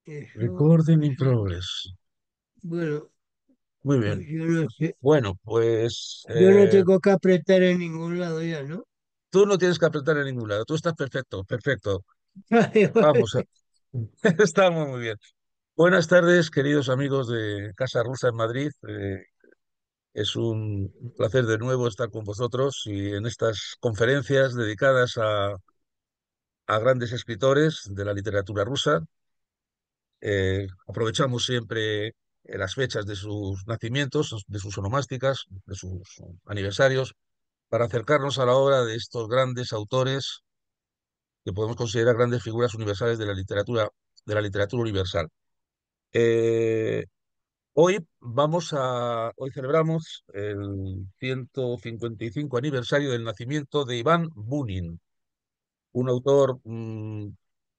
Eso, Recording in eso. progress. Bueno, Muy pues bien. yo no sé. Bueno, pues Yo no tengo que apretar en ningún lado ya, ¿no? tú no tienes que apretar en ningún lado. Tú estás perfecto, perfecto. Vale, Vamos, vale. estamos muy bien. Buenas tardes, queridos amigos de Casa Rusa en Madrid. Es un placer de nuevo estar con vosotros y en estas conferencias dedicadas a grandes escritores de la literatura rusa. Aprovechamos siempre las fechas de sus nacimientos, de sus onomásticas, de sus aniversarios, para acercarnos a la obra de estos grandes autores que podemos considerar grandes figuras universales de la literatura universal. Eh, hoy celebramos el 155 aniversario del nacimiento de Iván Bunin, un autor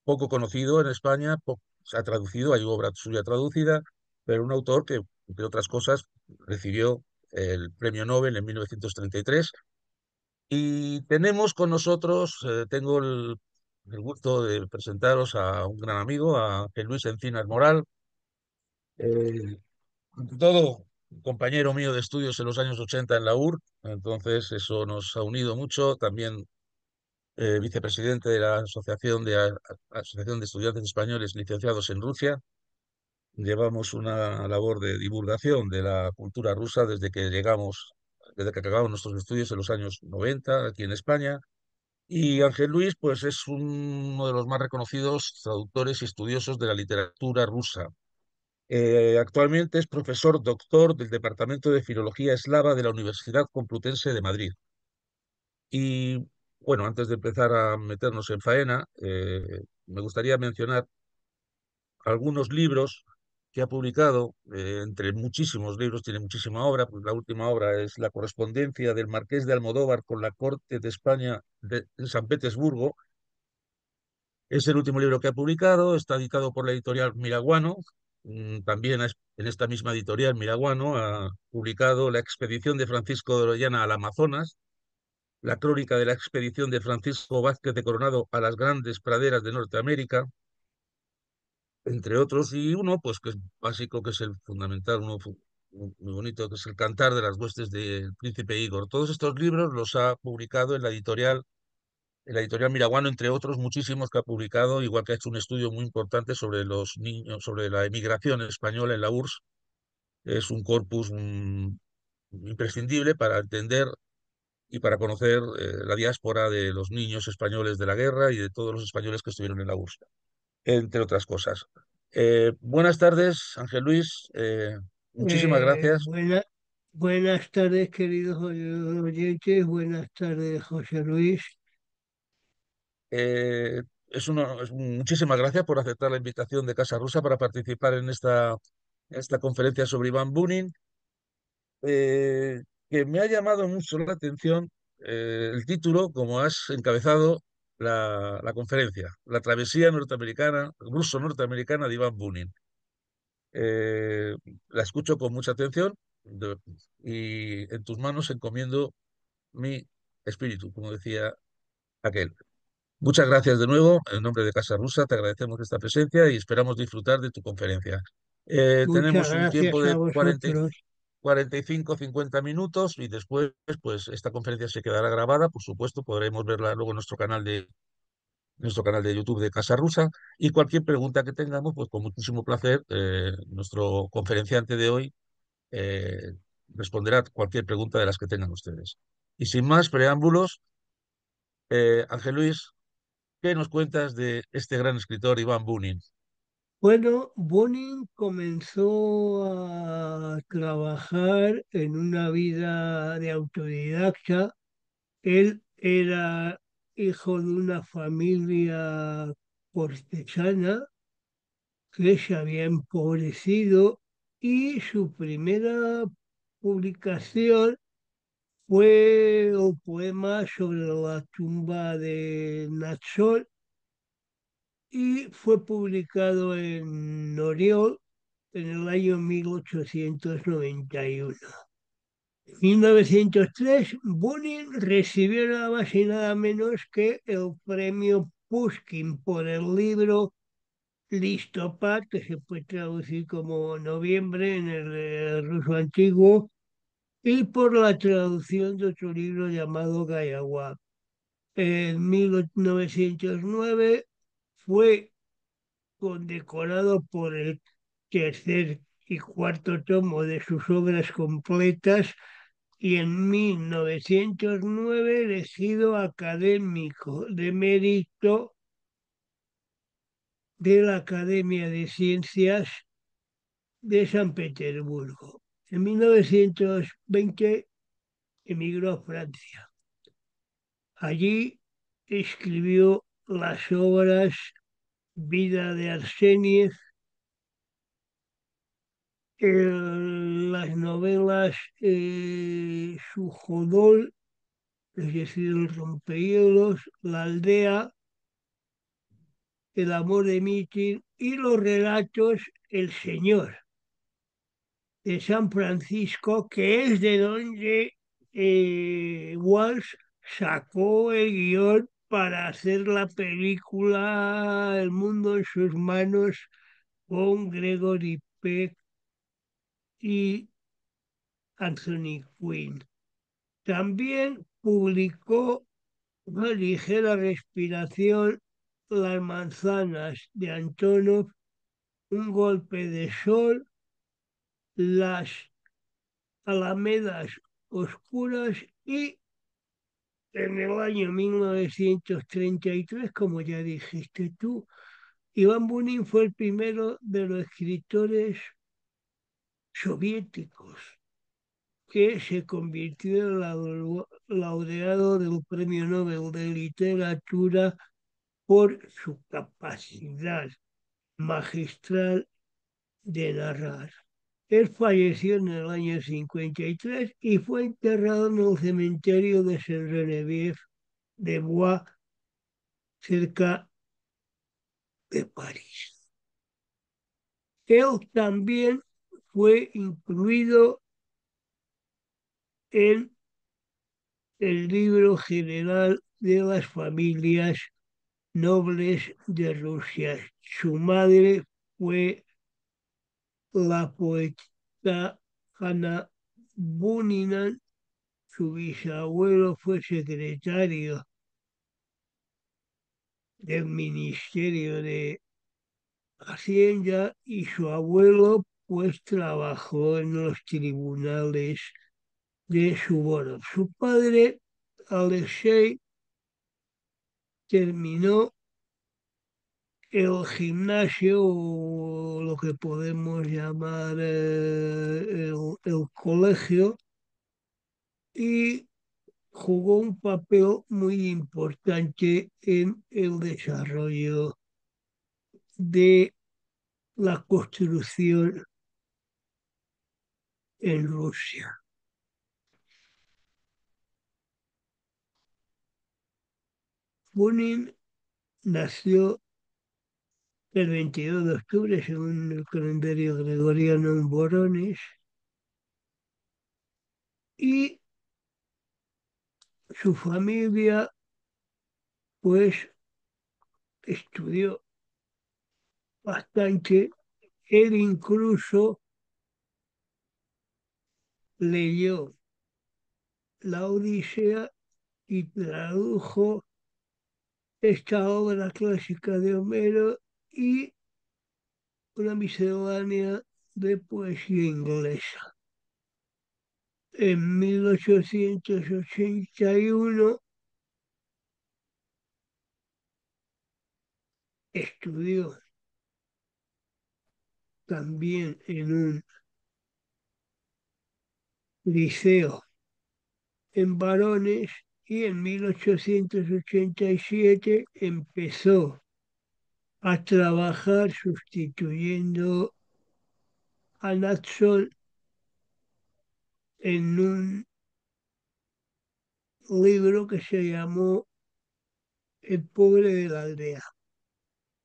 poco conocido en España, se ha traducido, hay obra suya traducida, pero un autor que, entre otras cosas, recibió el premio Nobel en 1933. Y tenemos con nosotros, tengo el gusto de presentaros a un gran amigo, a Ángel Luis Encinas Moral, eh, ante todo compañero mío de estudios en los años 80 en la UR, entonces eso nos ha unido mucho, también vicepresidente de la Asociación de Estudiantes Españoles Licenciados en Rusia. Llevamos una labor de divulgación de la cultura rusa desde que acabamos nuestros estudios en los años 90 aquí en España. Y Ángel Luis, pues es uno de los más reconocidos traductores y estudiosos de la literatura rusa. Actualmente es profesor doctor del Departamento de Filología Eslava de la Universidad Complutense de Madrid. Y bueno, antes de empezar a meternos en faena, me gustaría mencionar algunos libros que ha publicado, entre muchísimos libros, tiene muchísima obra, pues la última obra es La correspondencia del Marqués de Almodóvar con la Corte de España en San Petersburgo. Es el último libro que ha publicado, está editado por la editorial Miraguano. También en esta misma editorial Miraguano ha publicado La expedición de Francisco de Orellana al Amazonas, la crónica de la expedición de Francisco Vázquez de Coronado a las grandes praderas de Norteamérica, entre otros, y uno, pues que es básico, que es el fundamental, muy bonito, que es El cantar de las huestes del príncipe Igor. Todos estos libros los ha publicado en la editorial Miraguano, entre otros muchísimos que ha publicado, igual que ha hecho un estudio muy importante sobre los niños, sobre la emigración española en la URSS. Es un corpus imprescindible para entender y para conocer la diáspora de los niños españoles de la guerra y de todos los españoles que estuvieron en la URSS, entre otras cosas. Buenas tardes, Ángel Luis. Muchísimas Eh, gracias. buena- Buenas tardes, queridos oyentes. Buenas tardes, José Luis. Eh, Muchísimas gracias por aceptar la invitación de Casa Rusa para participar en esta conferencia sobre Iván Bunin, eh, que me ha llamado mucho la atención el título, como has encabezado la conferencia, La travesía norteamericana, ruso-norteamericana de Iván Bunin. Eh, la escucho con mucha atención y en tus manos encomiendo mi espíritu, como decía aquel. Muchas gracias de nuevo. En nombre de Casa Rusa te agradecemos esta presencia y esperamos disfrutar de tu conferencia. Muchas Tenemos un tiempo gracias a de vosotros. 45, 50 minutos y después, pues, esta conferencia se quedará grabada. Por supuesto, podremos verla luego en nuestro canal de YouTube de Casa Rusa. Y cualquier pregunta que tengamos, pues, con muchísimo placer, nuestro conferenciante de hoy eh, responderá a cualquier pregunta de las que tengan ustedes. Y sin más preámbulos, Ángel Luis, ¿qué nos cuentas de este gran escritor Iván Bunin? Bueno, Bonin comenzó a trabajar en una vida de autodidacta. Él era hijo de una familia cortesana que se había empobrecido y su primera publicación fue un poema sobre la tumba de Natsol y fue publicado en Oriol en el año 1891. En 1903, Bunin recibió nada más y nada menos que el premio Pushkin por el libro Listopad, que se puede traducir como noviembre en el ruso antiguo, y por la traducción de otro libro llamado Gayawa. En 1909 fue condecorado por el tercer y cuarto tomo de sus obras completas y en 1909 elegido académico de mérito de la Academia de Ciencias de San Petersburgo. En 1920 emigró a Francia. Allí escribió las obras Vida de Arseniev, las novelas Suchodol, es decir, El rompehielos, La aldea, El amor de Mitin y los relatos El Señor de San Francisco, que es de donde Walsh sacó el guión para hacer la película El mundo en sus manos con Gregory Peck y Anthony Quinn. También publicó Una ligera respiración, Las manzanas de Antonov, Un golpe de sol, Las alamedas oscuras y en el año 1933, como ya dijiste tú, Iván Bunin fue el primero de los escritores soviéticos que se convirtió en laureado del Premio Nobel de Literatura por su capacidad magistral de narrar. Él falleció en el año 53 y fue enterrado en el cementerio de Saint-Geneviève de Bois, cerca de París. Él también fue incluido en el libro general de las familias nobles de Rusia. Su madre fue la poeta Hanna Bunina, su bisabuelo fue secretario del Ministerio de Hacienda y su abuelo pues trabajó en los tribunales de Suvorov. Su padre, Alexei, terminó el gimnasio o lo que podemos llamar el colegio y jugó un papel muy importante en el desarrollo de la construcción en Rusia. Bunin nació el 22 de octubre, según el calendario gregoriano, en Vorónezh, y su familia pues estudió bastante. Él incluso leyó la Odisea y tradujo esta obra clásica de Homero y una miscelánea de poesía inglesa. En 1881 estudió también en un liceo en varones y en 1887 empezó a trabajar sustituyendo a Natson en un libro que se llamó El pobre de la aldea.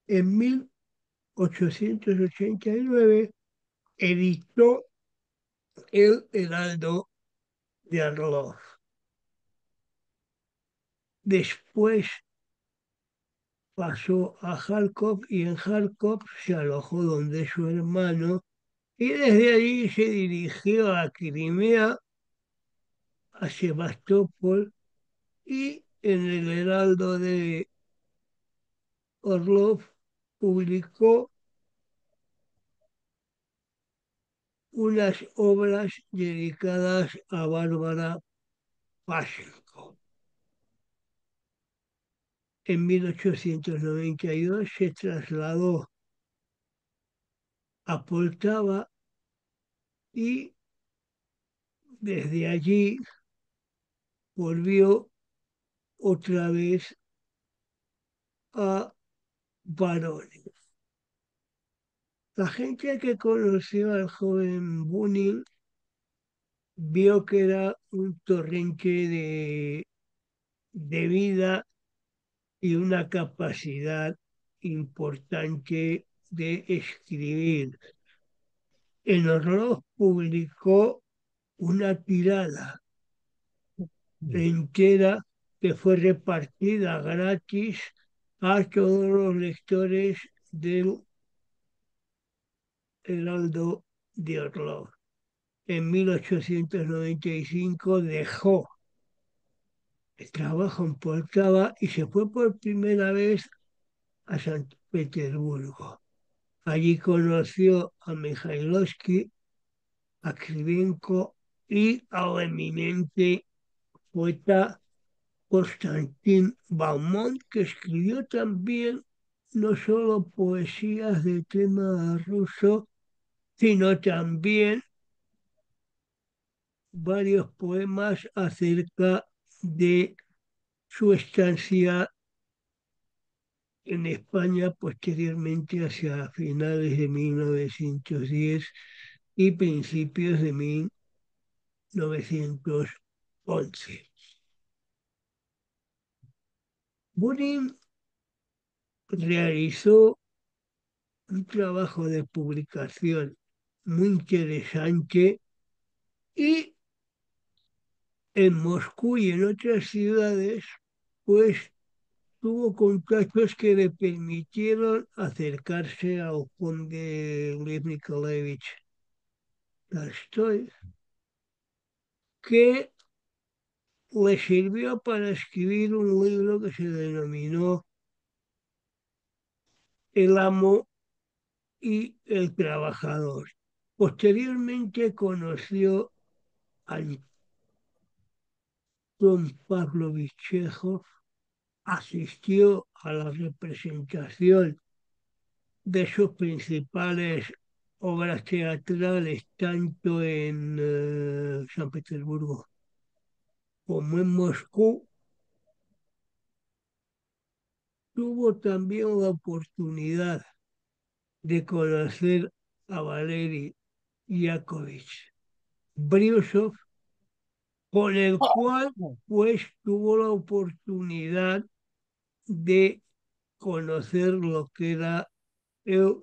En 1889 editó El Heraldo de Arlov. Después pasó a Kharkov y en Kharkov se alojó donde su hermano y desde allí se dirigió a Crimea, a Sebastopol y en el Heraldo de Orlov publicó unas obras dedicadas a Bárbara Pashenko. En 1892 se trasladó a Poltava y desde allí volvió otra vez a Varones. La gente que conoció al joven Bunin vio que era un torrente de vida y una capacidad importante de escribir. En Orlov publicó una tirada entera que fue repartida gratis a todos los lectores del Heraldo de Orlov. En 1895 dejó el trabajo en Poltava y se fue por primera vez a San Petersburgo. Allí conoció a Mikhailovsky, a Krivenko y al eminente poeta Konstantin Bauman, que escribió también no solo poesías de tema ruso, sino también varios poemas acerca de su estancia en España posteriormente hacia finales de 1910 y principios de 1911. Bunin realizó un trabajo de publicación muy interesante y en Moscú y en otras ciudades, pues tuvo contactos que le permitieron acercarse al conde Lev Nikolaevich Tolstói, que le sirvió para escribir un libro que se denominó El amo y el trabajador. Posteriormente conoció a Anton Pavlovich Chekhov, asistió a la representación de sus principales obras teatrales, tanto en San Petersburgo como en Moscú. Tuvo también la oportunidad de conocer a Valery Yakovich Brusov, con el cual pues tuvo la oportunidad de conocer lo que era el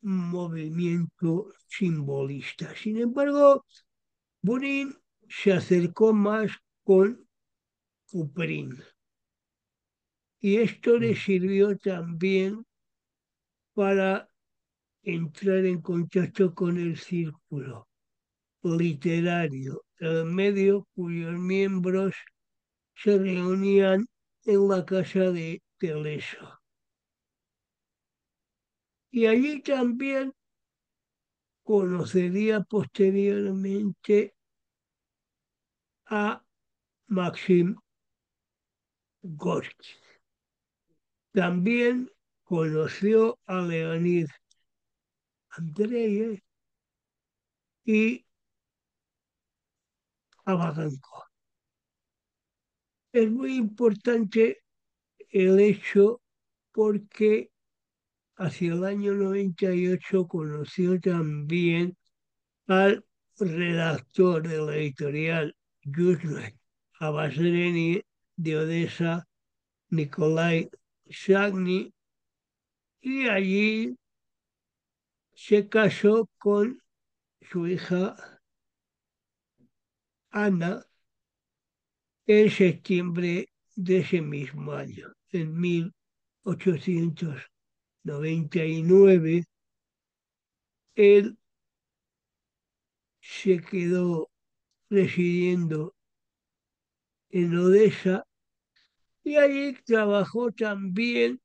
movimiento simbolista. Sin embargo, Bunin se acercó más con Kuprin y esto le sirvió también para entrar en contacto con el círculo literario, el medio cuyos miembros se reunían en la casa de Teleso. Y allí también conocería posteriormente a Maxim Gorky. También conoció a Leonid Andreyev y a Vaganko. Es muy importante el hecho porque hacia el año 98 conoció también al redactor de la editorial Yuzhny, a Basreni de Odessa, Nikolai Shagny, y allí se casó con su hija Ana en septiembre de ese mismo año. En 1899, él se quedó residiendo en Odessa y allí trabajó también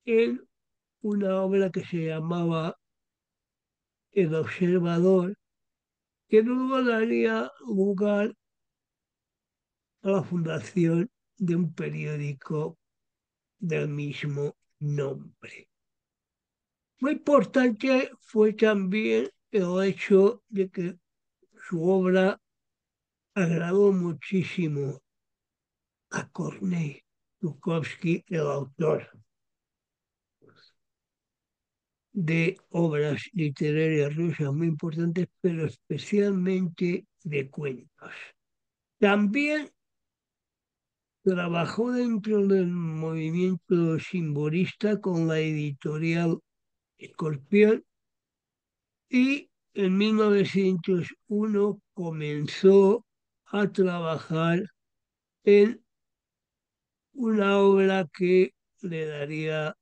en una obra que se llamaba El Observador, que luego daría lugar a la fundación de un periódico del mismo nombre. Muy importante fue también el hecho de que su obra agradó muchísimo a Kornei Chukovsky, el autor de obras literarias rusas muy importantes, pero especialmente de cuentos. También trabajó dentro del movimiento simbolista con la editorial Escorpión y en 1901 comenzó a trabajar en una obra que le daría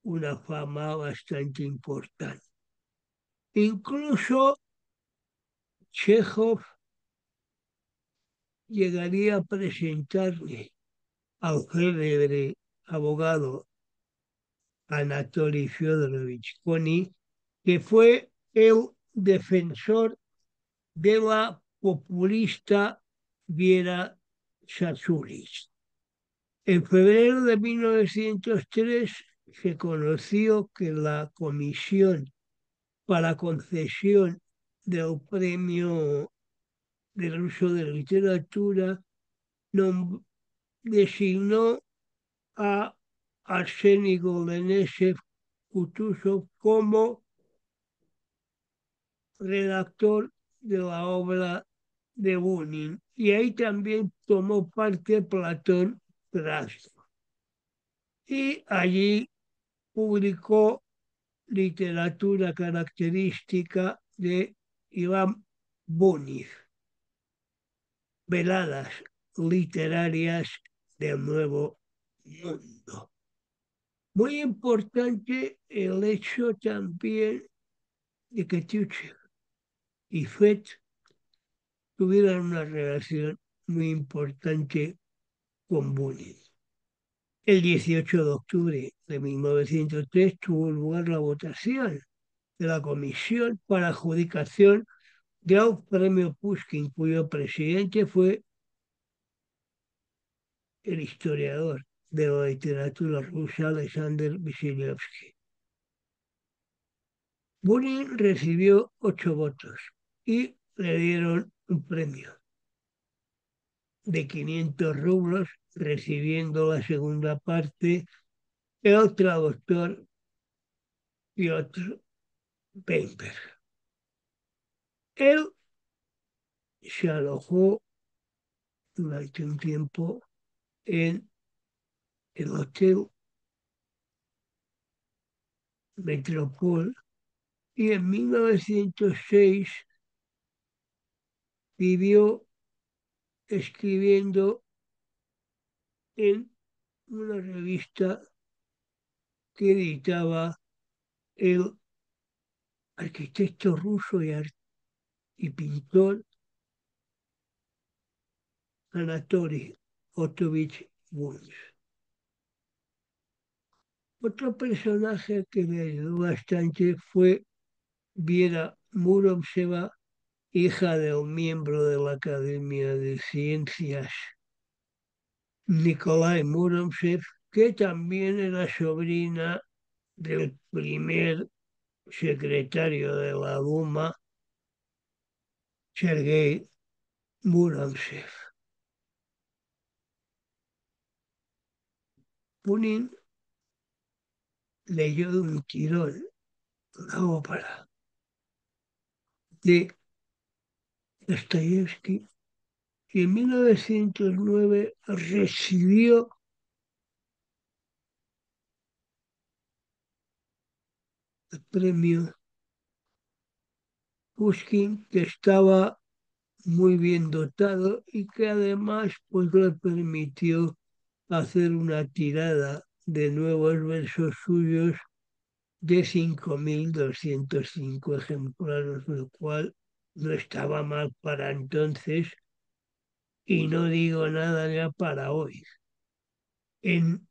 una fama bastante importante. Incluso Chekhov llegaría a presentarle al célebre abogado Anatoly Fyodorovich Konin, que fue el defensor de la populista Viera Sassoulis. En febrero de 1903 se conoció que la Comisión para concesión del Premio del Uso de Literatura designó a Arseny Golenesev Kutuzov como redactor de la obra de Bunin. Y ahí también tomó parte Platón Krasno. Y allí publicó literatura característica de Iván Bunin, veladas literarias del Nuevo Mundo. Muy importante el hecho también de que Tuchel y Fett tuvieran una relación muy importante con Bunin. El 18 de octubre de 1903 tuvo lugar la votación de la Comisión para Adjudicación del Premio Pushkin, cuyo presidente fue el historiador de la literatura rusa Alexander Vasilyevsky. Bunin recibió 8 votos y le dieron un premio de 500 rublos, recibiendo la segunda parte el traductor Piotr Paper. Él se alojó durante un tiempo en el Hotel Metropol y en 1906 vivió escribiendo en una revista que editaba el arquitecto ruso y pintor Anatoly Otovich Bunch. Otro personaje que me ayudó bastante fue Viera Muromseva, hija de un miembro de la Academia de Ciencias, Nikolai Muromtsev, que también era sobrina del primer secretario de la Duma, Sergei Muromtsev. Punin leyó de un tirón la ópera de Dostoyevsky y en 1909 recibió el premio Pushkin, que estaba muy bien dotado y que además pues le permitió hacer una tirada de nuevos versos suyos de 5.205 ejemplares, lo cual no estaba mal para entonces y no digo nada ya para hoy. En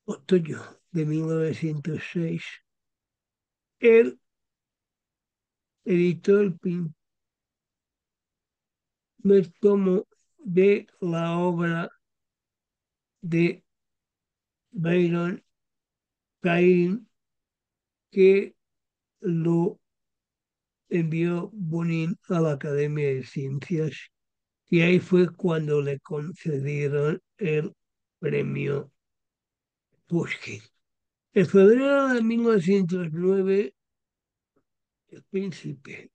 otoño de 1906, él editó el primer tomo de la obra de Byron Cain, que lo envió Bonin a la Academia de Ciencias y ahí fue cuando le concedieron el premio Pushkin. En febrero de 1909, el príncipe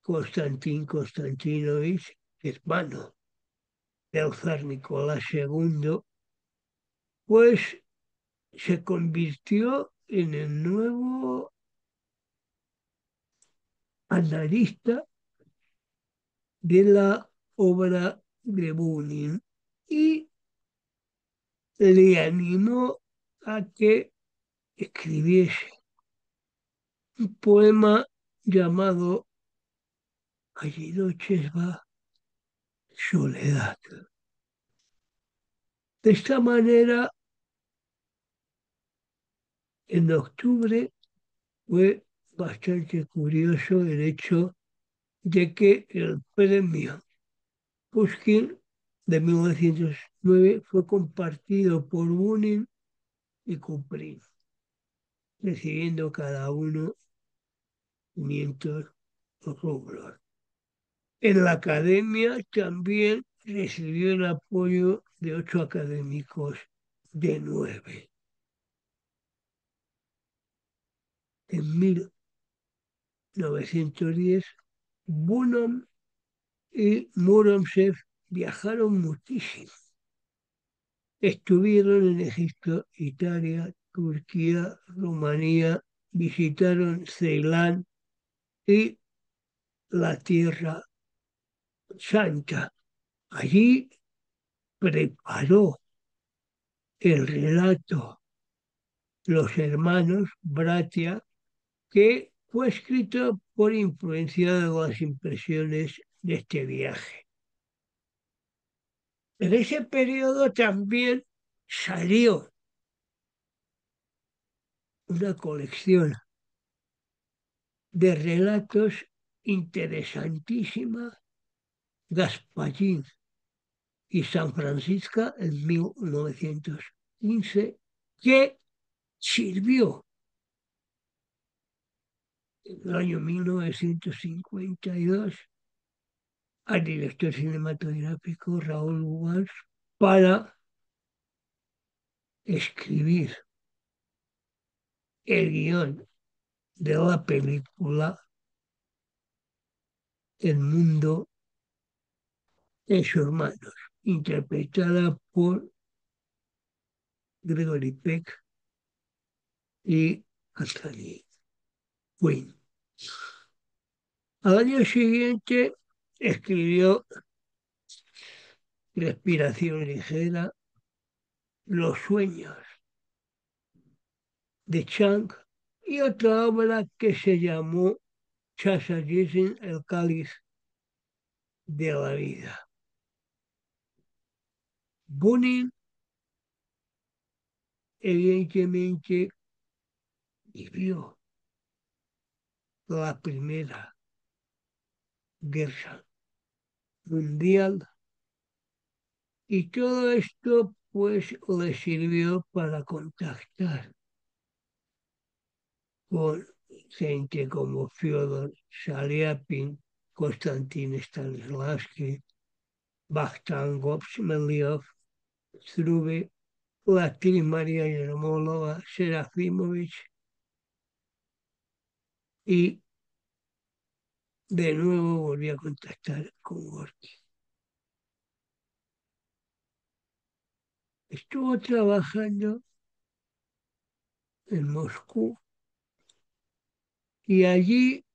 Konstantín Konstantinovich, hermano del zar Nicolás II, pues se convirtió en el nuevo analista de la obra de Bunin y le animó a que escribiese un poema llamado Allí noches va soledad. De esta manera, en octubre fue bastante curioso el hecho de que el premio Pushkin de 1909 fue compartido por Bunin y Kuprin, recibiendo cada uno 500 rublos. En la academia también recibió el apoyo de 8 académicos de 9. En 1910, Bunom y Muromtsev viajaron muchísimo. Estuvieron en Egipto, Italia, Turquía, Rumanía, visitaron Ceilán y la Tierra Santa. Allí preparó el relato Los hermanos Bratia, que fue escrito por influencia de las impresiones de este viaje. En ese periodo también salió una colección de relatos interesantísima, Gaspallín y San Francisco en 1915, que sirvió en el año 1952 al director cinematográfico Raúl Walsh para escribir el guión de la película El mundo de sus hermanos, interpretada por Gregory Peck y Anthony Quinn. Al año siguiente escribió Respiración ligera, Los sueños de Chang y otra obra que se llamó Chasa Jessin, El cáliz de la vida. Bunin evidentemente vivió la Primera Guerra Mundial y todo esto pues le sirvió para contactar con gente como Fyodor Shaliapin, Konstantin Stanislavski, Vakhtangov, Shmeliov, Struve, la actriz María Yermolova, Serafimovich y de nuevo volví a contactar con Gorky. Estuvo trabajando en Moscú y allí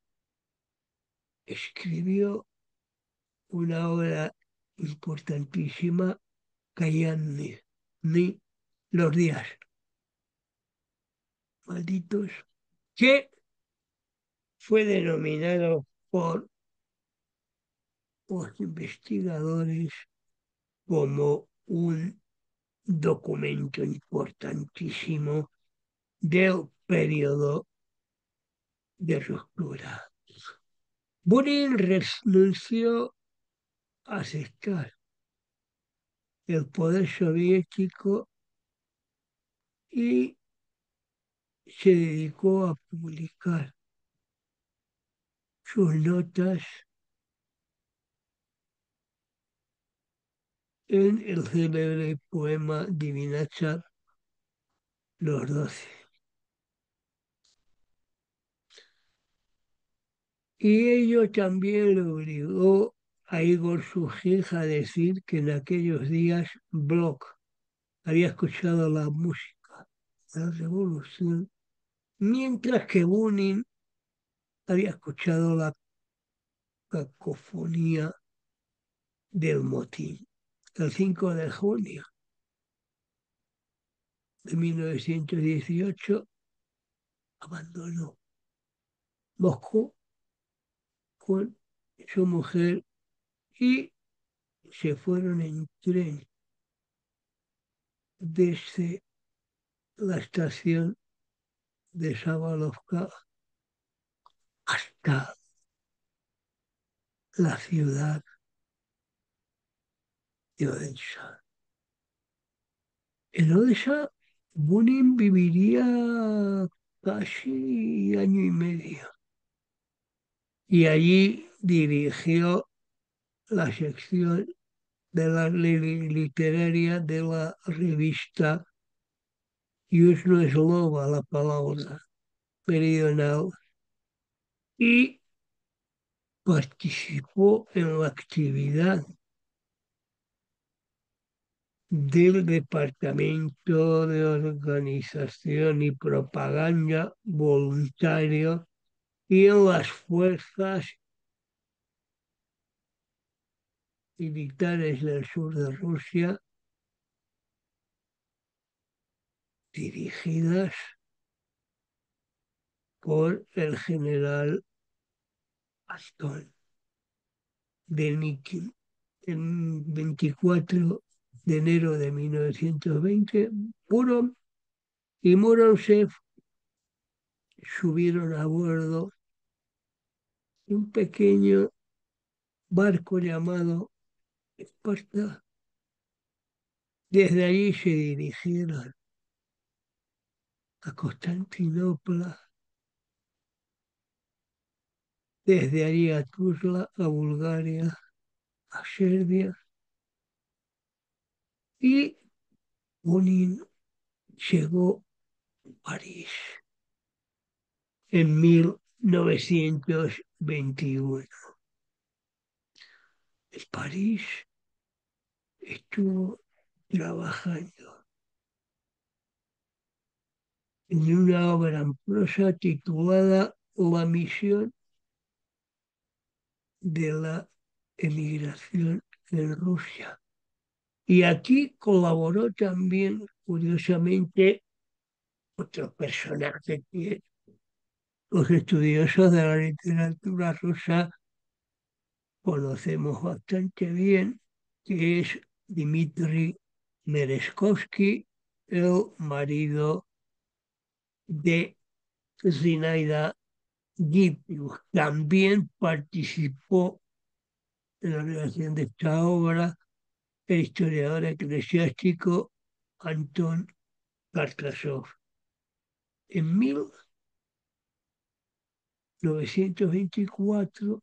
escribió una obra importantísima, Callarni, ni los días malditos, que fue denominado por los investigadores como un documento importantísimo del periodo de ruptura. Bunin renunció a aceptar el poder soviético y se dedicó a publicar sus notas en el célebre poema Divina Char, Los Doce. Y ello también le obligó a Igor Sujin a decir que en aquellos días Bloch había escuchado la música de la revolución, mientras que Bunin había escuchado la cacofonía del motín. El 5 de junio de 1918 abandonó Moscú con su mujer y se fueron en tren desde la estación de Sabalovka hasta la ciudad de Odessa. En Odessa, Bunin viviría casi año y medio y allí dirigió la sección de la literaria de la revista Yuzhno Slova, la palabra meridional, y participó en la actividad del Departamento de Organización y Propaganda voluntario y en las fuerzas militares del sur de Rusia dirigidas por el general Anton Denikin. El 24 de enero de 1920, Burov y Morozov subieron a bordo de un pequeño barco llamado Esparta. Desde allí se dirigieron a Constantinopla, desde allí a Tuzla, a Bulgaria, a Serbia, y Bunin llegó a París en 1921. En París estuvo trabajando en una obra en prosa titulada La misión de la emigración en Rusia. Y aquí colaboró también, curiosamente, otro personaje que los estudiosos de la literatura rusa conocemos bastante bien, que es Dmitri Merezhkovsky, el marido de Zinaida Gippius. También participó en la redacción de esta obra el historiador eclesiástico Anton Kartasov. En 1924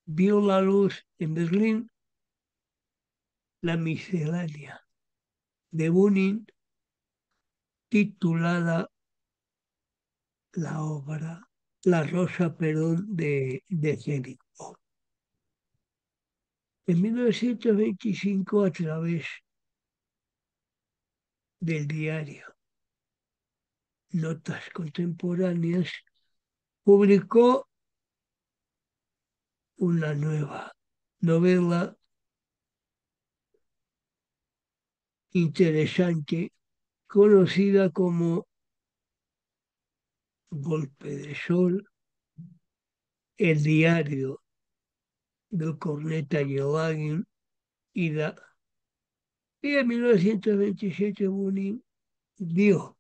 vio la luz en Berlín la miscelánea de Bunin titulada la obra La Rosa, perdón, de Jericó. En 1925, a través del diario Notas Contemporáneas, publicó una nueva novela interesante conocida como Golpe de Sol, el diario del corneta Yolagin Ida. Y en 1927 Bunin dio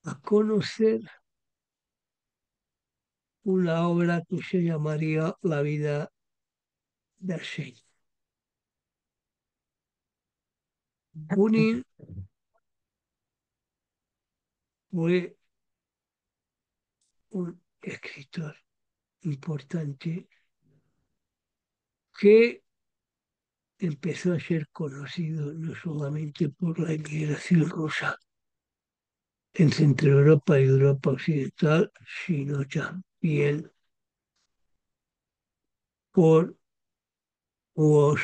a conocer una obra que se llamaría La vida de Arsène. Bunin fue un escritor importante que empezó a ser conocido no solamente por la inmigración rusa en Centro Europa y Europa Occidental, sino también por los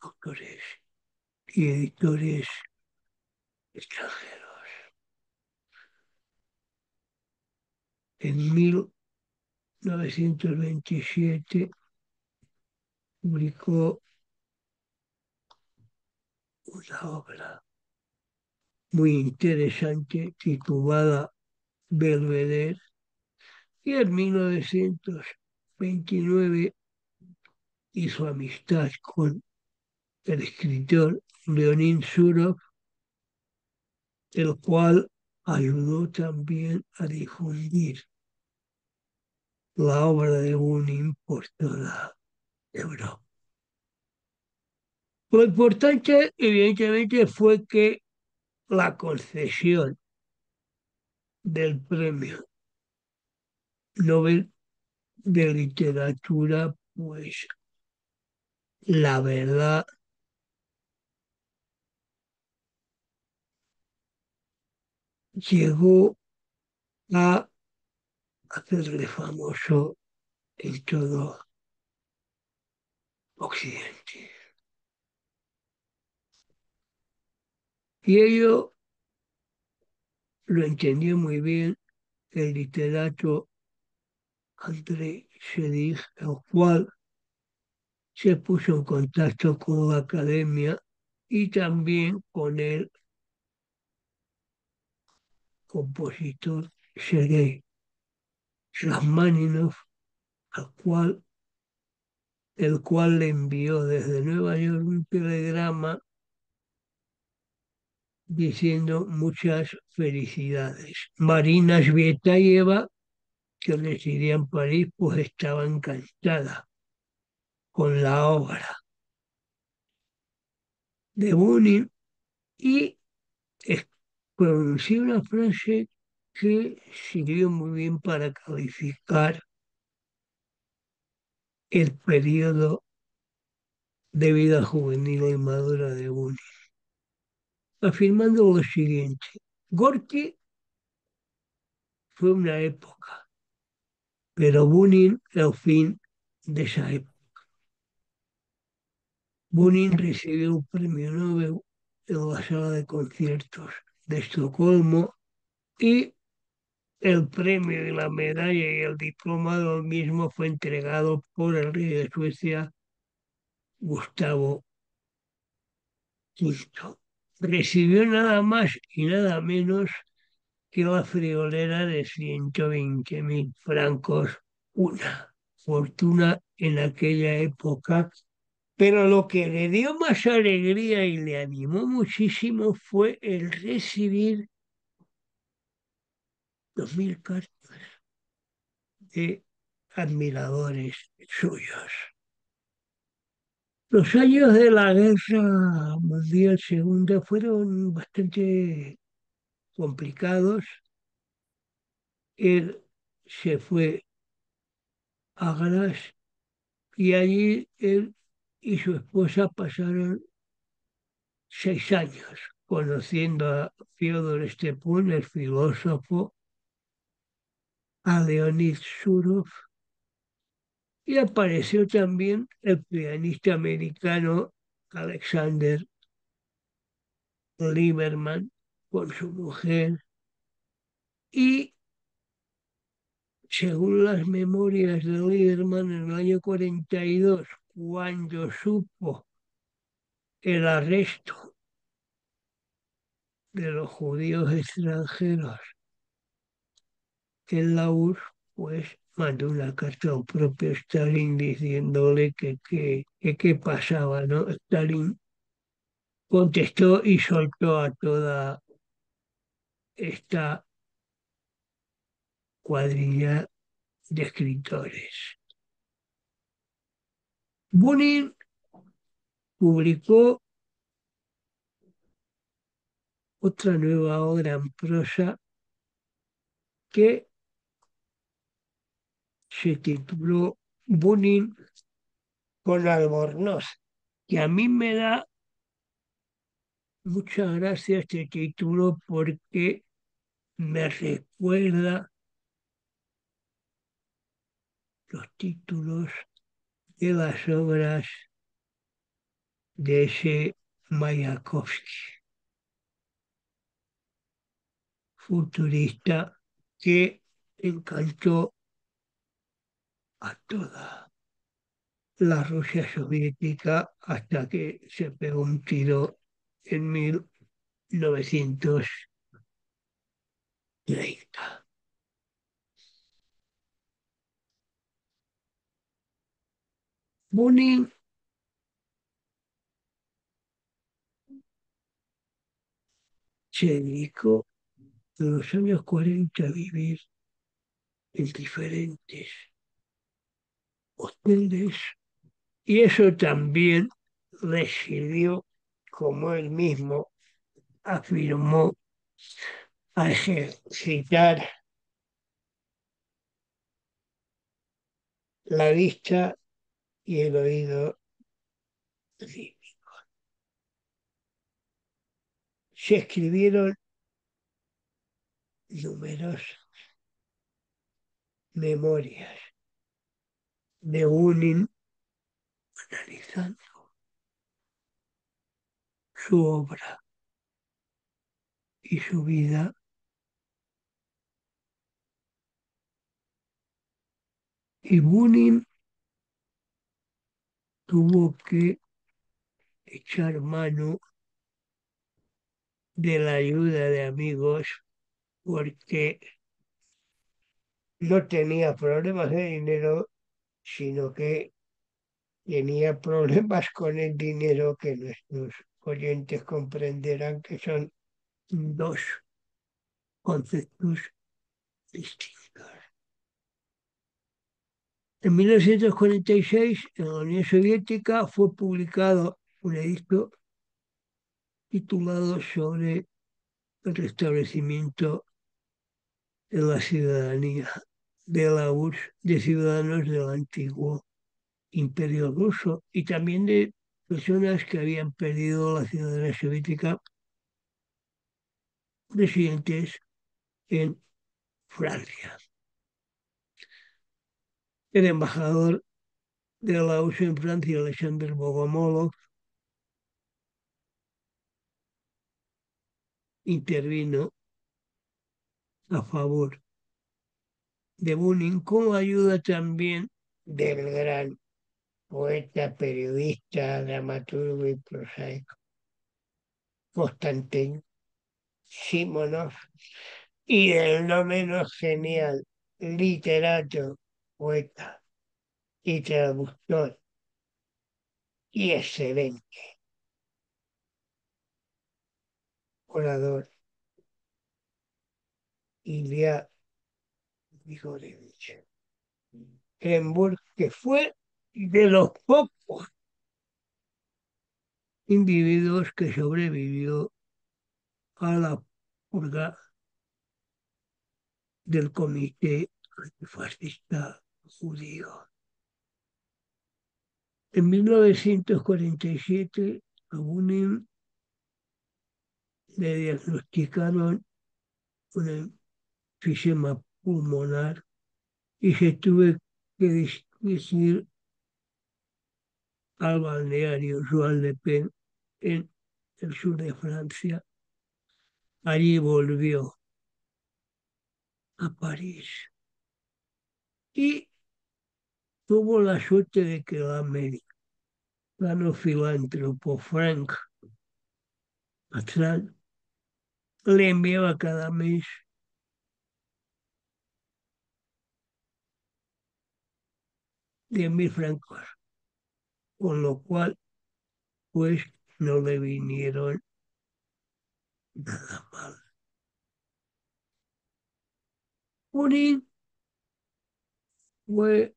autores y editores extranjeros. En 1927 publicó una obra muy interesante titulada Belvedere y en 1929 hizo amistad con el escritor Leonid Surov, el cual ayudó también a difundir la obra de Bunin por toda Europa. Lo importante, evidentemente, fue que la concesión del premio Nobel de Literatura, pues la verdad llegó a hacerle famoso en todo Occidente. Y ello lo entendió muy bien el literato André Chedig, el cual se puso en contacto con la academia y también con el compositor Sergei Rachmaninoff, el cual le envió desde Nueva York un telegrama diciendo muchas felicidades. Marina Svietayeva, que residía en París, pues estaba encantada con la obra de Bunin y es- pronunció una frase que sirvió muy bien para calificar el periodo de vida juvenil y madura de Bunin, afirmando lo siguiente: Gorky fue una época, pero Bunin el fin de esa época. Bunin recibió un premio Nobel en la sala de conciertos de Estocolmo y el premio y la medalla y el diplomado mismo fue entregado por el rey de Suecia, Gustavo V. Recibió nada más y nada menos que la friolera de 120.000 francos, una fortuna en aquella época. Pero lo que le dio más alegría y le animó muchísimo fue el recibir 2.000 cartas de admiradores suyos. Los años de la Guerra Mundial Segunda fueron bastante complicados. Él se fue a Graz y allí él y su esposa pasaron 6 años conociendo a Fyodor Stepun, el filósofo, a Leonid Surov y apareció también el pianista americano Alexander Lieberman con su mujer y Según las memorias de Lieberman, en el año 42, cuando supo el arresto de los judíos extranjeros en la URSS, pues mandó una carta al propio Stalin diciéndole que qué pasaba, ¿no? Stalin contestó y soltó a toda esta cuadrilla de escritores. Bunin publicó otra nueva obra en prosa que se tituló Bunin con Albornoz, que a mí me da mucha gracia este título porque me recuerda los títulos de las obras de ese Mayakovsky, futurista que encantó a toda la Rusia soviética hasta que se pegó un tiro en 1930. Bunin se dedicó en los años 40 a vivir en diferentes hoteles y eso también le sirvió, como él mismo afirmó, a ejercitar la vista y el oído libres. Se escribieron numerosas memorias de Bunin analizando su obra y su vida, y Bunin tuvo que echar mano de la ayuda de amigos porque no tenía problemas de dinero, sino que tenía problemas con el dinero que nuestros oyentes comprenderán que son dos conceptos distintos. En 1946, en la Unión Soviética, fue publicado un edicto titulado sobre el restablecimiento de la ciudadanía de la URSS de ciudadanos del antiguo Imperio Ruso y también de personas que habían perdido la ciudadanía soviética residentes en Francia. El embajador de la URSS en Francia, Alexander Bogomolov, intervino a favor de Bunin con ayuda también del gran poeta, periodista, dramaturgo y prosaico Konstantin Simonov y el no menos genial literato, poeta y traductor y excelente orador Ilya Grigorievich Ehrenburg, que fue de los pocos individuos que sobrevivió a la purga del comité antifascista judío. En 1947, a Bunin le diagnosticaron un enfisema pulmonar y se tuvo que dirigir al balneario Juan-le-Pen en el sur de Francia. Allí volvió a París y tuvo la suerte de que el americano filántropo Frank Atral le enviaba cada mes 10.000 francos, con lo cual pues no le vinieron nada mal. Purin fue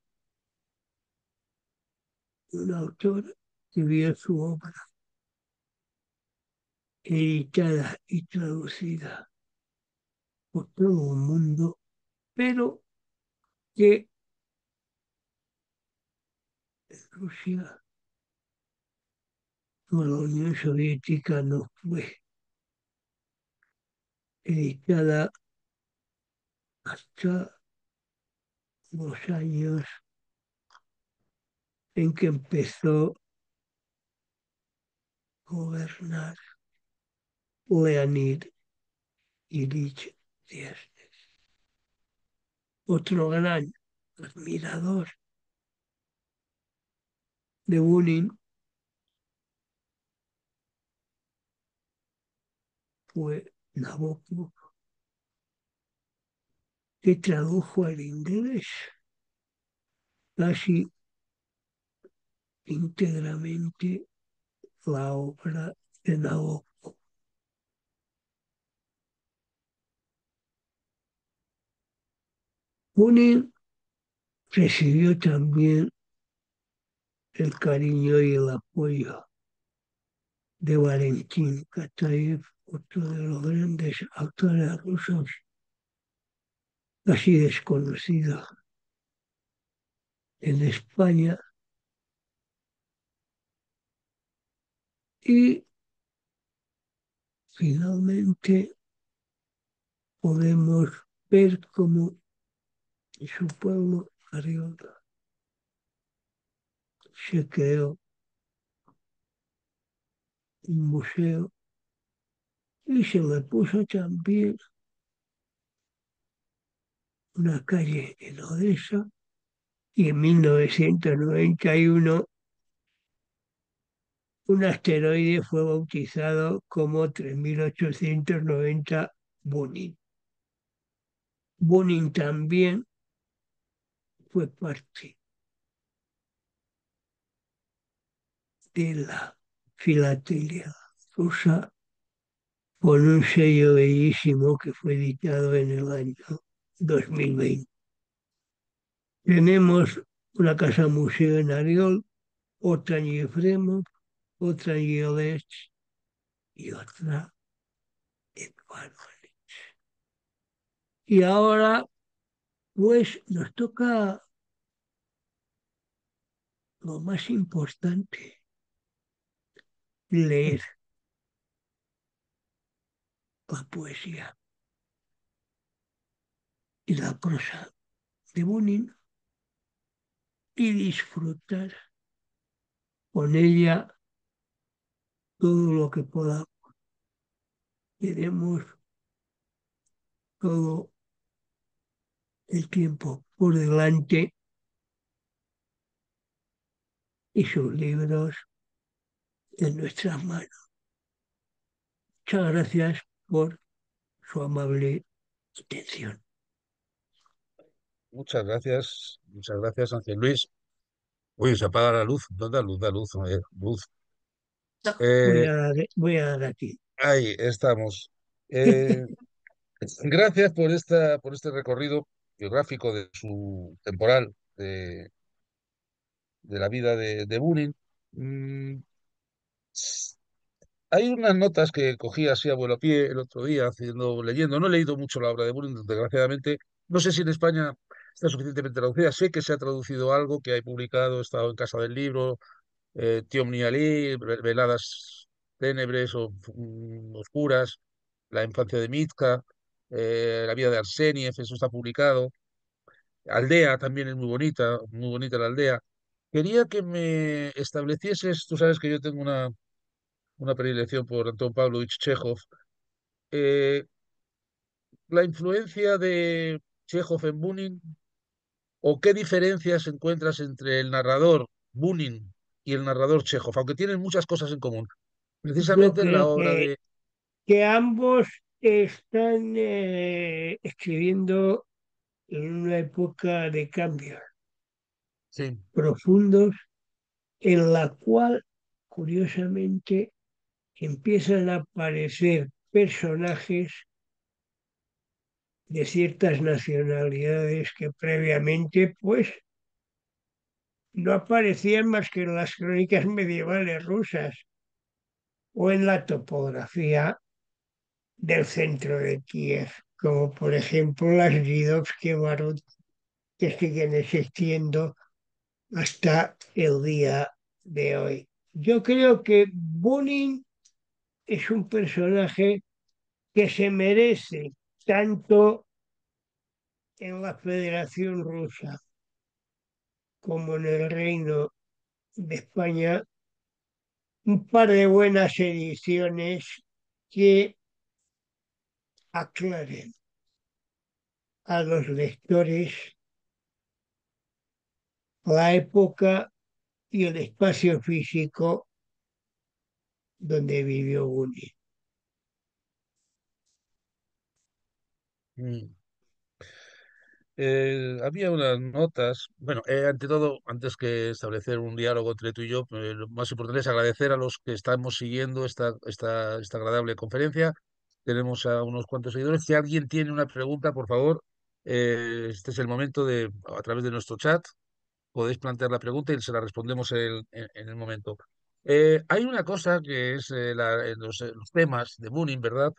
un autor que vio su obra editada y traducida por todo el mundo, pero que Rusia o la Unión Soviética no fue editada hasta los años en que empezó a gobernar Leonid Ilich Brezhnev, otro gran admirador de Bunin fue Nabokov, que tradujo al inglés casi íntegramente la obra de Nabokov. Bunin recibió también el cariño y el apoyo de Valentín Kataev, otro de los grandes autores rusos, casi desconocido en España, y finalmente podemos ver cómo en su pueblo Ariola se creó un museo y se le puso también una calle en Odessa, y en 1991 un asteroide fue bautizado como 3890 Bunin. Bunin también fue parte de la filatelia rusa con un sello bellísimo que fue editado en el año 2020. Tenemos una casa museo en Ariol, otra en Yefremov, otra en Yelets y otra en Guadalajara. Y ahora, pues, nos toca lo más importante, leer la poesía y la prosa de Bunin y disfrutar con ella todo lo que podamos. Tenemos todo el tiempo por delante y sus libros en nuestras manos. Muchas gracias por su amable atención. muchas gracias, Ángel Luis. Uy, se apaga la luz, no da luz, luz. Voy Eh, a dar, voy a dar aquí. ahí estamos. Eh, Gracias por este recorrido biográfico de su temporal de la vida de Bunin. Mm, Hay unas notas que cogí así a vuelo a pie el otro día, leyendo. No he leído mucho la obra de Bunin, desgraciadamente. No sé si en España está suficientemente traducida. Sé que se ha traducido algo que hay publicado, he estado en Casa del Libro, Tiomni Ali, Veladas Ténebres o Oscuras, La infancia de Mitka, La vida de Arseniev, eso está publicado. Aldea también es muy bonita la aldea. Quería que me establecieses, tú sabes que yo tengo una predilección por Anton Pavlovich Chekhov, eh, la influencia de Chekhov en Bunin, ¿O qué diferencias encuentras entre el narrador Bunin y el narrador Chekhov? Aunque tienen muchas cosas en común. Yo Precisamente en la creo obra de... que ambos están escribiendo en una época de cambios Sí. profundos en la cual, curiosamente, empiezan a aparecer personajes de ciertas nacionalidades que previamente, pues, no aparecían más que en las crónicas medievales rusas o en la topografía del centro de Kiev, como por ejemplo las Zhidovsky Barot, que siguen existiendo hasta el día de hoy. Yo creo que Bunin es un personaje que se merece tanto en la Federación Rusa como en el Reino de España un par de buenas ediciones que aclaren a los lectores la época y el espacio físico donde vivió Bunin. Mm. Había unas notas, bueno, ante todo, antes que establecer un diálogo entre tú y yo, lo más importante es agradecer a los que estamos siguiendo esta agradable conferencia. Tenemos a unos cuantos seguidores. Si alguien tiene una pregunta, por favor, este es el momento de, a través de nuestro chat, podéis plantear la pregunta y se la respondemos en el momento. Hay una cosa que es los temas de Mooning, ¿verdad?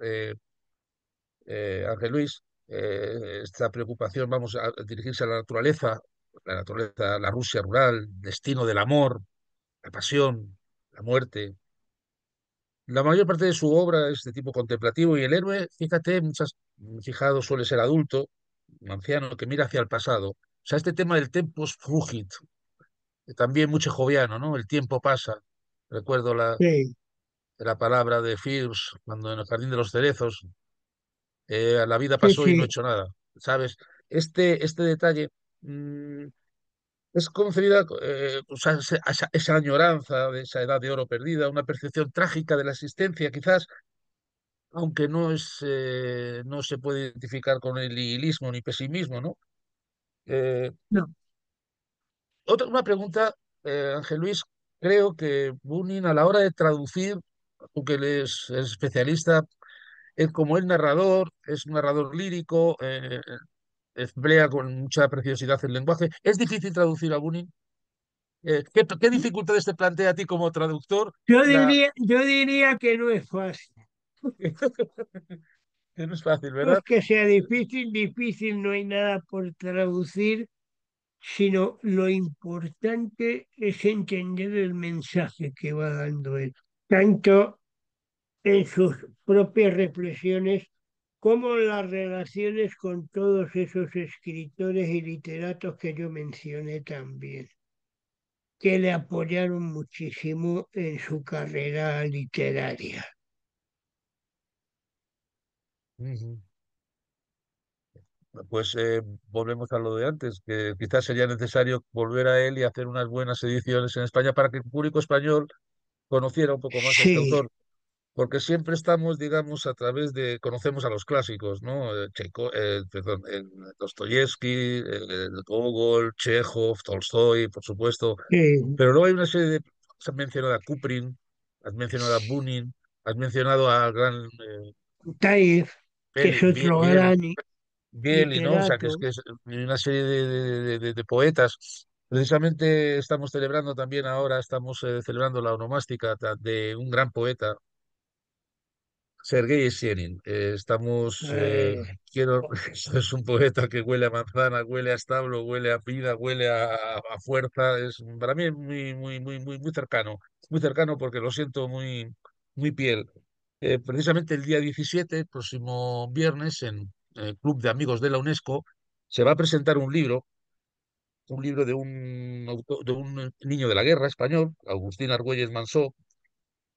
Ángel Luis, esta preocupación, vamos a dirigirse a la naturaleza, la Rusia rural, el destino del amor, la pasión, la muerte. La mayor parte de su obra es de tipo contemplativo y el héroe, fíjate, fijado, suele ser adulto, un anciano que mira hacia el pasado. O sea, este tema del tempus fugit, también muy chejoviano, ¿no? El tiempo pasa. Recuerdo Sí, la palabra de Firs cuando en el Jardín de los Cerezos, la vida sí, pasó y no he sí. hecho nada, ¿sabes? Este detalle mm, es concebida, o sea, esa añoranza de esa edad de oro perdida, una percepción trágica de la existencia, quizás, aunque no se puede identificar con el nihilismo ni pesimismo, ¿no? Eh, No, una pregunta, Ángel Luis, creo que Bunin a la hora de traducir, tú que eres especialista, es como el narrador, es un narrador lírico, emplea con mucha preciosidad el lenguaje. ¿Es difícil traducir a Bunin? ¿Qué dificultades te plantea a ti como traductor? La... yo diría que no es fácil. que no es fácil, No es ¿verdad? que sea difícil, difícil no hay nada por traducir, sino lo importante es entender el mensaje que va dando él, tanto en sus propias reflexiones como en las relaciones con todos esos escritores y literatos que yo mencioné también, que le apoyaron muchísimo en su carrera literaria. Ujú. Pues volvemos a lo de antes, que quizás sería necesario volver a él y hacer unas buenas ediciones en España para que el público español conociera un poco más a este Sí, autor, porque siempre estamos, digamos, a través de, conocemos a los clásicos, ¿no? Perdón, Dostoyevsky, Gogol, Chekhov, Tolstoy, por supuesto, sí, pero luego hay una serie de, has mencionado a Kuprin, has mencionado a Bunin, has mencionado al gran Taif, que es otro Biel, gran Bieli, ¿no? O sea, que literato. es una serie de poetas. Precisamente estamos celebrando también ahora, estamos celebrando la onomástica de un gran poeta, Sergei Yesenin. eh, Es un poeta que huele a manzana, huele a establo, huele a vida, huele a fuerza. Es para mí muy cercano porque lo siento muy piel. Precisamente el día 17, próximo viernes, en el Club de Amigos de la UNESCO, se va a presentar un libro de un niño de la guerra español, Agustín Argüelles Mansó,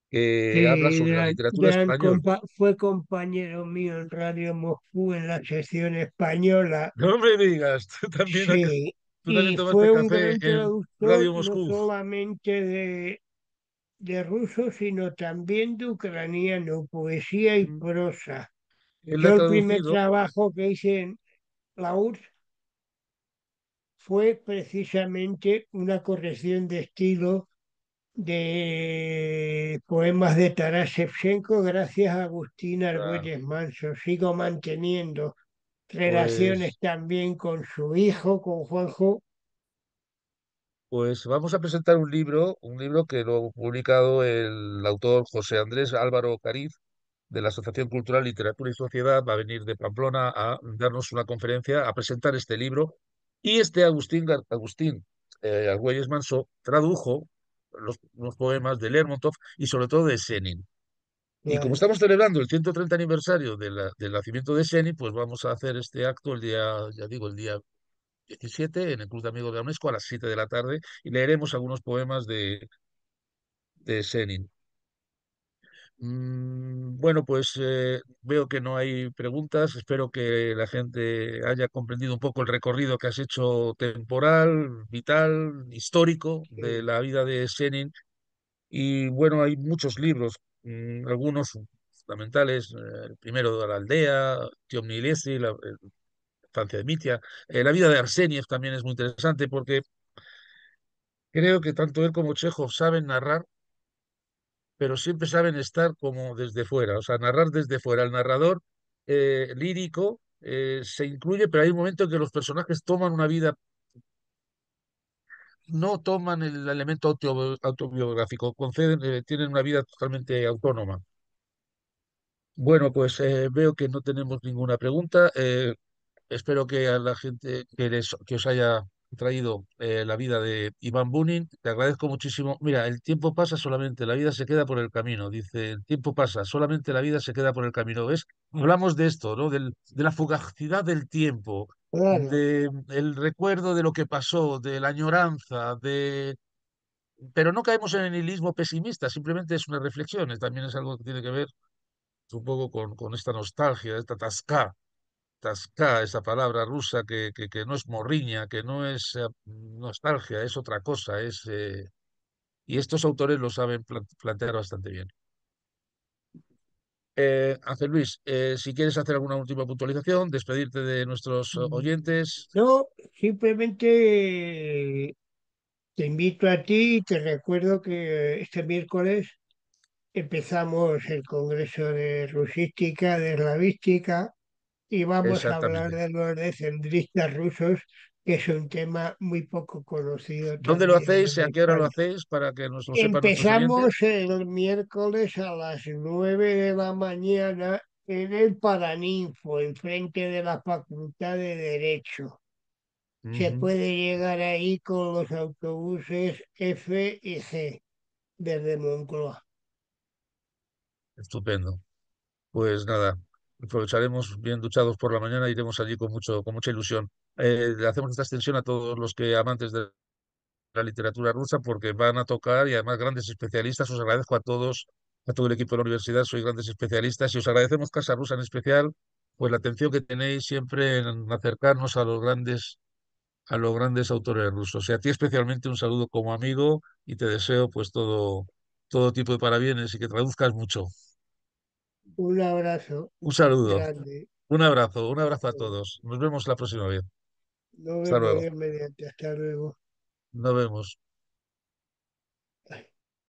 que habla sobre la literatura española. fue compañero mío en Radio Moscú en la sección española. No me digas, tú también acá. Sí, Tú también y tomaste fue un café gran en traductor Radio no Moscú. solamente de ruso, sino también de ucraniano, poesía y Mm. prosa. Él la Yo ha el primer traducido, trabajo que hice en la URSS fue precisamente una corrección de estilo de poemas de Taras Shevchenko gracias a Agustín ah, Argüelles Manso. Sigo manteniendo relaciones pues, también con su hijo, con Juanjo. pues vamos a presentar un libro que lo ha publicado el autor José Andrés Álvaro Cariz de la Asociación Cultural Literatura y Sociedad. Va a venir de Pamplona a darnos una conferencia, a presentar este libro. Y este Agustín Argüelles Manso tradujo los poemas de Lermontov y sobre todo de Senin. Y como Claro. estamos celebrando el 130 aniversario del nacimiento de Seni, pues vamos a hacer este acto el día, ya digo, el día 17 en el Club de Amigos de la UNESCO a las 7 de la tarde y leeremos algunos poemas de Senin. Bueno, pues veo que no hay preguntas. Espero que la gente haya comprendido un poco el recorrido que has hecho temporal, vital, histórico de Sí. la vida de Senin. Y bueno, hay muchos libros, algunos fundamentales. El primero de la aldea, Tío Milesi, la Francia de Mitia. La vida de Arseniev también es muy interesante porque creo que tanto él como Chekhov saben narrar, pero siempre saben estar como desde fuera, o sea, narrar desde fuera. El narrador lírico se incluye, pero hay un momento en que los personajes toman una vida, no toman el elemento autobiográfico, conceden, tienen una vida totalmente autónoma. Bueno, pues veo que no tenemos ninguna pregunta. Espero que a la gente que os haya traído la vida de Iván Bunin, te agradezco muchísimo. Mira, el tiempo pasa solamente, la vida se queda por el camino. Dice, el tiempo pasa, solamente la vida se queda por el camino. ¿Ves? Hablamos de esto, ¿no? De la fugacidad del tiempo, Claro, de el recuerdo de lo que pasó, de la añoranza, pero no caemos en el nihilismo pesimista, simplemente es una reflexión, también es algo que tiene que ver un poco con esta nostalgia, esta tasca, esa palabra rusa que no es morriña, que no es nostalgia, es otra cosa, y estos autores lo saben plantear bastante bien. Ángel Luis, si quieres hacer alguna última puntualización, despedirte de nuestros oyentes, no, simplemente te invito a ti y te recuerdo que este miércoles empezamos el Congreso de Rusística, de Slavística, y vamos a hablar exactamente. de los descendristas rusos, que es un tema muy poco conocido ¿Dónde lo también hacéis y en a qué hora lo España. hacéis para que nos lo sepan nuestros oyentes? Empezamos el miércoles a las 9 de la mañana en el Paraninfo, enfrente de la Facultad de Derecho. Se Ujú. puede llegar ahí con los autobuses F y G desde Moncloa. Estupendo. Pues nada, aprovecharemos bien duchados por la mañana, iremos allí con mucha ilusión. Le hacemos esta extensión a todos los que amantes de la literatura rusa porque van a tocar y además grandes especialistas. Os agradezco a todos, a todo el equipo de la universidad, sois grandes especialistas y os agradecemos Casa Rusa en especial, pues la atención que tenéis siempre en acercarnos a los grandes autores rusos. Y a ti especialmente un saludo como amigo y te deseo pues todo tipo de parabienes y que traduzcas mucho. Un abrazo Un saludo, grande. un abrazo a todos. Nos vemos la próxima vez. Nos Hasta vemos luego. Dios mediante. Hasta luego. Nos vemos.